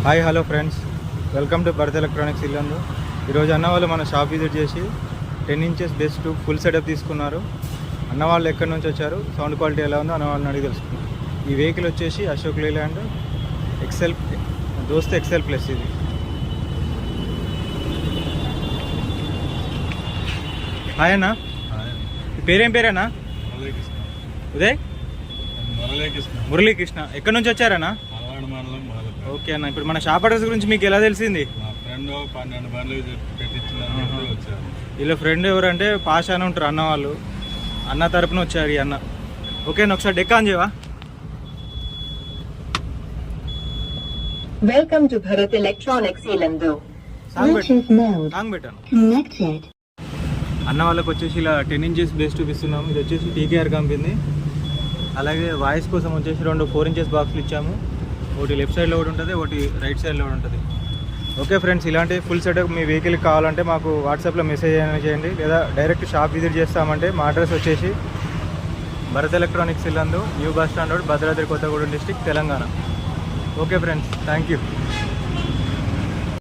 Hi hello friends, welcome to Bharat electronics Yellandu. ఈరోజు అన్న వాళ్ళు మన షాప్ విజిట్ చేసి 10 inches base tube full setup తీసుకున్నారు. అన్న వాళ్ళు ఎక్కడి నుంచి వచ్చారు, సౌండ్ క్వాలిటీ ఎలా ఉందో అన్న వాళ్ళని అడిగి తెలుసుకున్నారు. ఈ వెహికల్ వచ్చేసి అశోక్ లేలాండ్ ఎక్సెల్ దోస్త్ ఎక్సెల్ ప్లస్. ఇది హాయ్ అన్న, పేరేం పేరేనా? ఉదయ్ మురళీకృష్ణ. ఎక్కడి నుంచి వచ్చారన్నా? ఓకే అన్న, ఇప్పుడు మన షాప్ అడ్రస్ గురించి మీకు ఎలా తెలిసింది? వీళ్ళ ఫ్రెండ్ ఎవరంటే పాషా అని ఉంటారు అన్న వాళ్ళు. అన్న తరపున వచ్చారు ఈ అన్న. ఓకే అన్న, ఒకసారి డెక్ ఆన్ చేయవా? Welcome to Bharat electronics Yellandu. Song పెట్టాను. అన్న వాళ్ళకి వచ్చేసి ఇలా 10 ఇంచెస్ బేస్ చూపిస్తున్నాము. ఇది వచ్చేసి టీకేఆర్ కంపెనీ. అలాగే వాయిస్ కోసం వచ్చేసి 2 4 ఇంచెస్ బాక్స్లు ఇచ్చాము. ఒకటి లెఫ్ట్ సైడ్లో ఒకటి ఉంటుంది, ఒకటి రైట్ సైడ్లో ఒకటి ఉంటుంది. ఓకే ఫ్రెండ్స్, ఇలాంటి ఫుల్ సెటప్ మీ వెహికల్కి కావాలంటే మాకు వాట్సాప్లో మెసేజ్ చేయండి, లేదా డైరెక్ట్ షాప్ విజిట్ చేస్తామంటే మా అడ్రస్ వచ్చేసి Bharat electronics Yellandu, new bus stand road, Bhadradri Kothagudem district, Telangana. Okay friends, thank you.